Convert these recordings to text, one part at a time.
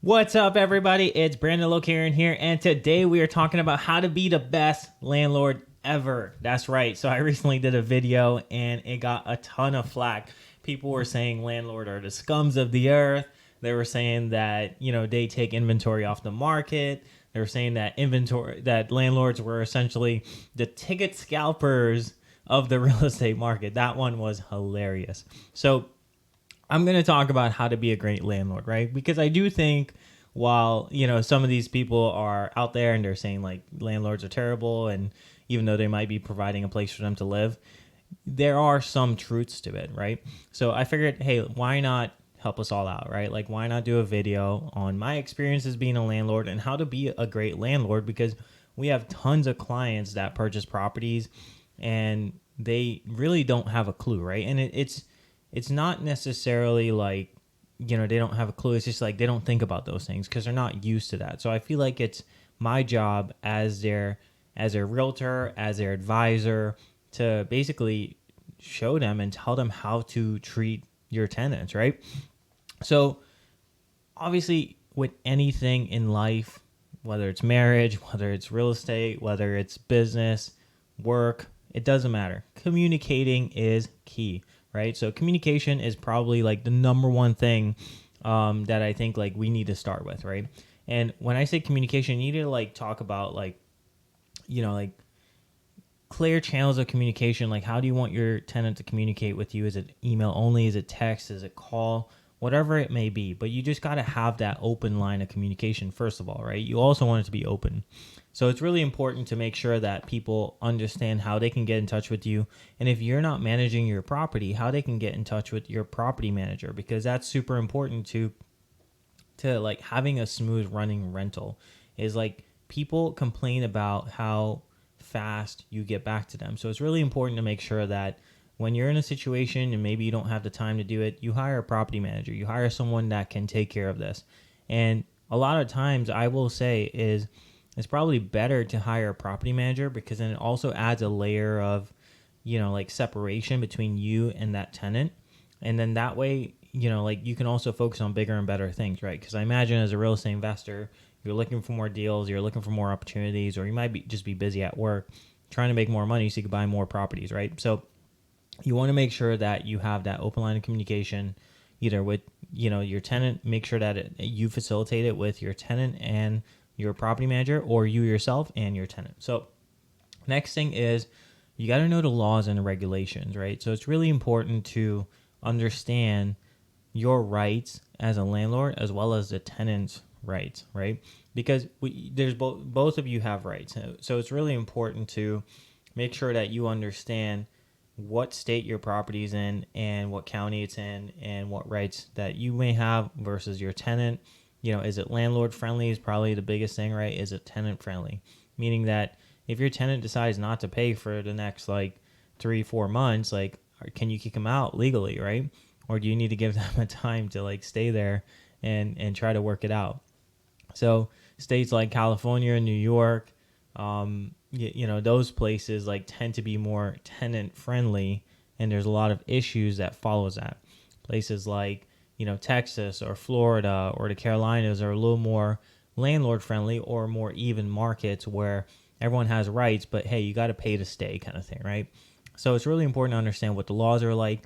What's up, everybody? It's Brandon Lokaren here, and today we are talking about how to be the best landlord ever. That's right. So I recently did a video, and it got a ton of flack. People were saying landlord are the scums of the earth. They were saying that they take inventory off the market. They were saying that landlords were essentially the ticket scalpers of the real estate market. That one was hilarious. So I'm going to talk about how to be a great landlord, right? Because I do think while, some of these people are out there and they're saying like landlords are terrible, and even though they might be providing a place for them to live, there are some truths to it, right? So I figured, hey, why not help us all out, right? Like, why not do a video on my experiences being a landlord and how to be a great landlord? Because we have tons of clients that purchase properties and they really don't have a clue, right? And it's not necessarily like, they don't have a clue. It's just like they don't think about those things because they're not used to that. So I feel like it's my job as their realtor, as their advisor, to basically show them and tell them how to treat your tenants, right? So obviously with anything in life, whether it's marriage, whether it's real estate, whether it's business, work, it doesn't matter. Communicating is key, right? So communication is probably like the number one thing that I think like we need to start with, right? And when I say communication, you need to like talk about like clear channels of communication. Like, how do you want your tenant to communicate with you? Is it email only? Is it text? Is it call? Whatever it may be. But you just got to have that open line of communication, first of all, right? You also want it to be open. So it's really important to make sure that people understand how they can get in touch with you. And if you're not managing your property, how they can get in touch with your property manager, because that's super important to like having a smooth running rental. Is like, people complain about how fast you get back to them. So it's really important to make sure that when you're in a situation and maybe you don't have the time to do it, you hire a property manager. You hire someone that can take care of this. And a lot of times I will say is it's probably better to hire a property manager, because then it also adds a layer of, like separation between you and that tenant. And then that way, like you can also focus on bigger and better things, right? Because I imagine as a real estate investor, you're looking for more deals, you're looking for more opportunities, or you might just be busy at work trying to make more money so you can buy more properties, right? So you want to make sure that you have that open line of communication, either with, your tenant. Make sure that you facilitate it with your tenant and your property manager, or you yourself and your tenant. So next thing is you got to know the laws and the regulations, right? So it's really important to understand your rights as a landlord as well as the tenant's rights, right? Because there's both of you have rights. So it's really important to make sure that you understand what state your property is in and what county it's in and what rights that you may have versus your tenant. Is it landlord friendly is probably the biggest thing, right? Is it tenant friendly? Meaning that if your tenant decides not to pay for the next like 3-4 months, like, can you kick them out legally, right? Or do you need to give them a time to like stay there and try to work it out? So states like California and New York, those places like tend to be more tenant friendly, and there's a lot of issues that follows that. Places like, Texas or Florida or the Carolinas are a little more landlord friendly, or more even markets where everyone has rights, but hey, you got to pay to stay kind of thing, right? So it's really important to understand what the laws are like,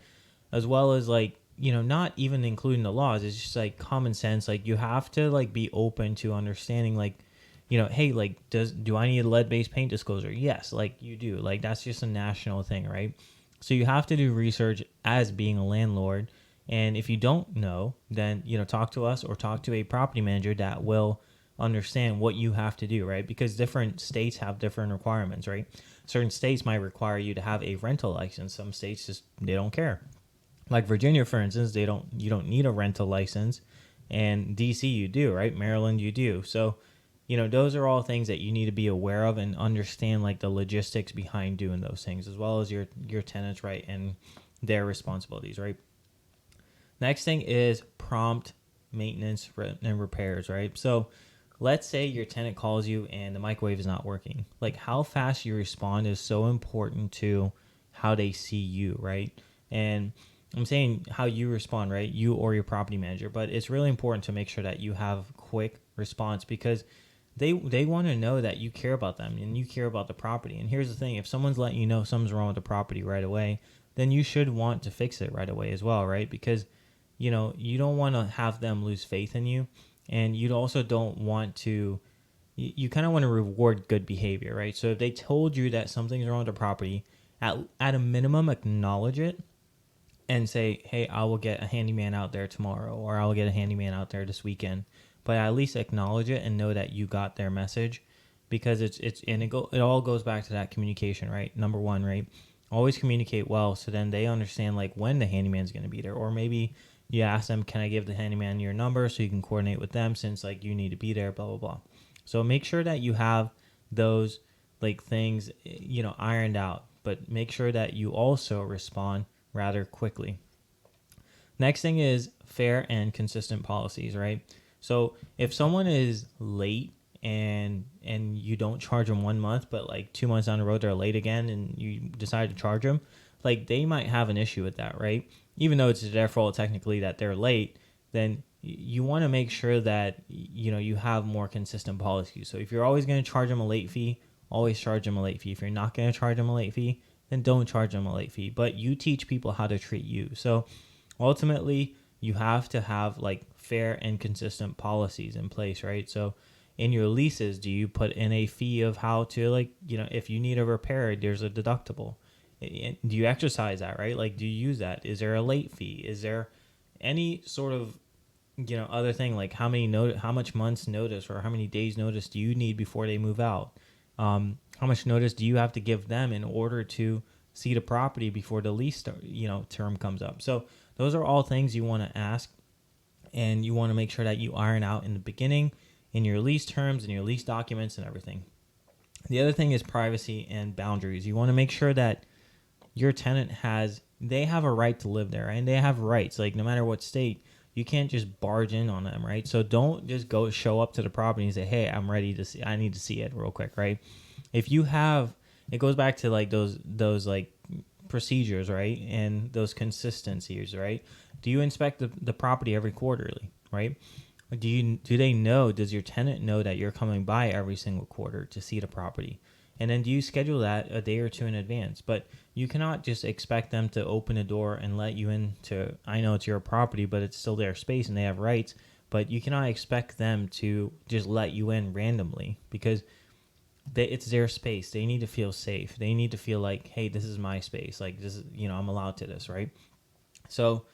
as well as like, not even including the laws. It's just like common sense. Like, you have to like be open to understanding like, hey, like, do I need a lead-based paint disclosure? Yes, like you do. Like, that's just a national thing, right? So you have to do research as being a landlord. And if you don't know, then, talk to us or talk to a property manager that will understand what you have to do, right? Because different states have different requirements, right? Certain states might require you to have a rental license. Some states just, they don't care. Like Virginia, for instance, you don't need a rental license, and DC you do, right? Maryland you do. So, those are all things that you need to be aware of and understand like the logistics behind doing those things, as well as your tenants, right, and their responsibilities, right? Next thing is prompt maintenance and repairs, right? So let's say your tenant calls you and the microwave is not working. Like, how fast you respond is so important to how they see you, right? And I'm saying how you respond, right? You or your property manager. But it's really important to make sure that you have quick response, because they want to know that you care about them and you care about the property. And here's the thing: if someone's letting you know something's wrong with the property right away, then you should want to fix it right away as well, right? Because you don't want to have them lose faith in you, and you also don't want to. You kind of want to reward good behavior, right? So if they told you that something's wrong with the property, at a minimum, acknowledge it and say, hey, I will get a handyman out there tomorrow, or I will get a handyman out there this weekend. But at least acknowledge it and know that you got their message, because it all goes back to that communication, right? Number one, right? Always communicate well, so then they understand like when the handyman's going to be there. Or maybe you ask them, can I give the handyman your number so you can coordinate with them, since like you need to be there, blah, blah, blah. So make sure that you have those like things, ironed out, but make sure that you also respond rather quickly. Next thing is fair and consistent policies, right? So if someone is late and you don't charge them 1 month, but like 2 months down the road they're late again and you decide to charge them, like they might have an issue with that, right? Even though it's their fault technically that they're late, then you want to make sure that you have more consistent policies. So if you're always going to charge them a late fee, always charge them a late fee. If you're not going to charge them a late fee, then don't charge them a late fee. But you teach people how to treat you. So ultimately, you have to have like fair and consistent policies in place, right? So in your leases, do you put in a fee of how to, like, if you need a repair, there's a deductible. Do you exercise that, right? Like, do you use that? Is there a late fee? Is there any sort of other thing, like how much months notice or how many days notice do you need before they move out? How much notice do you have to give them in order to see the property before the lease term comes up? So those are all things you want to ask, and you want to make sure that you iron out in the beginning, in your lease terms and your lease documents and everything. The other thing is privacy and boundaries. You want to make sure that your tenant they have a right to live there, and they have rights, like no matter what state. You can't just barge in on them, right? So don't just go show up to the property and say, hey, I'm ready to see, I need to see it real quick, right? If you have, it goes back to like those like procedures, right? And those consistencies, right? Do you inspect the property every quarterly, right? Does your tenant know that you're coming by every single quarter to see the property? And then do you schedule that a day or two in advance? But you cannot just expect them to open a door and let you into, I know it's your property, but it's still their space and they have rights, but you cannot expect them to just let you in randomly, because it's their space. They need to feel safe. They need to feel like, hey, this is my space. Like this is, I'm allowed to this, right? So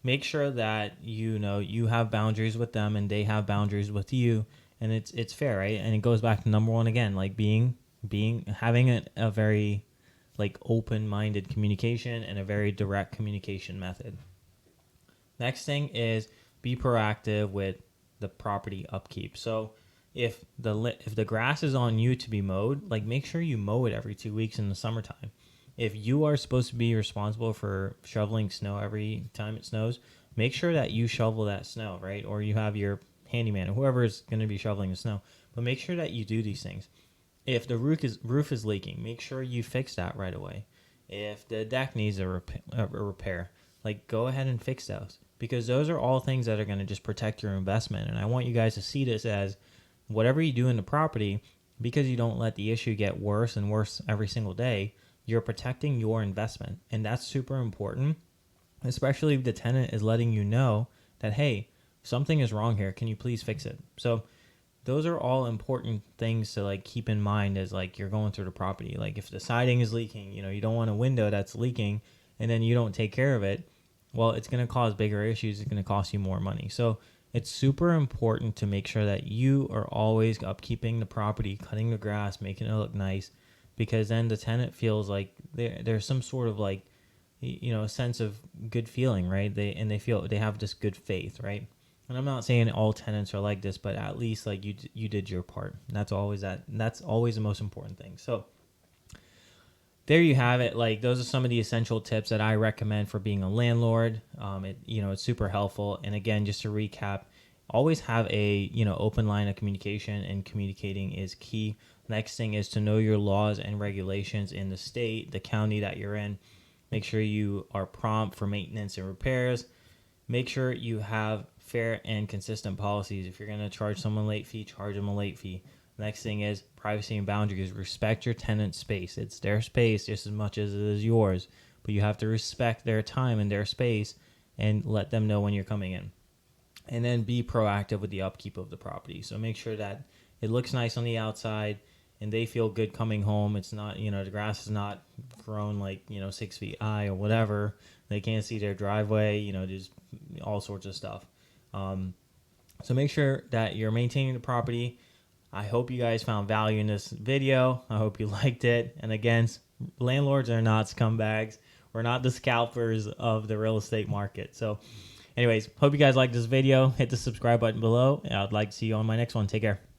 make sure that you have boundaries with them and they have boundaries with you, and it's fair, right? And it goes back to number one again, like having a very like open-minded communication and a very direct communication method. Next thing is be proactive with the property upkeep. So if the grass is on you to be mowed, like make sure you mow it every 2 weeks in the summertime. If you are supposed to be responsible for shoveling snow every time it snows, make sure that you shovel that snow, right? Or you have your handyman or whoever is going to be shoveling the snow. But make sure that you do these things. If the roof is leaking, make sure you fix that right away. If the deck needs a repair, like go ahead and fix those, because those are all things that are going to just protect your investment. And I want you guys to see this as whatever you do in the property, because you don't let the issue get worse and worse every single day, you're protecting your investment. And that's super important, especially if the tenant is letting you know that, hey, something is wrong here. Can you please fix it? So those are all important things to like keep in mind as like you're going through the property. Like if the siding is leaking, you don't want a window that's leaking and then you don't take care of it. Well, it's going to cause bigger issues. It's going to cost you more money. So it's super important to make sure that you are always upkeeping the property, cutting the grass, making it look nice, because then the tenant feels like there's some sort of like, a sense of good feeling, right? They feel they have this good faith, right? And I'm not saying all tenants are like this, but at least like you did your part. That's always the most important thing. So there you have it. Like those are some of the essential tips that I recommend for being a landlord. It's super helpful. And again, just to recap, always have a open line of communication, and communicating is key. Next thing is to know your laws and regulations in the state, the county that you're in. Make sure you are prompt for maintenance and repairs. Make sure you have fair and consistent policies. If you're going to charge someone a late fee, charge them a late fee. Next thing is privacy and boundaries. Respect your tenant's space. It's their space just as much as it is yours, but you have to respect their time and their space and let them know when you're coming in. And then be proactive with the upkeep of the property. So make sure that it looks nice on the outside and they feel good coming home. It's not, the grass is not grown like, 6 feet high or whatever. They can't see their driveway, just all sorts of stuff. So make sure that you're maintaining the property. I hope you guys found value in this video. I hope you liked it. And again, landlords are not scumbags. We're not the scalpers of the real estate market. So anyways, hope you guys liked this video. Hit the subscribe button below. I'd like to see you on my next one. Take care.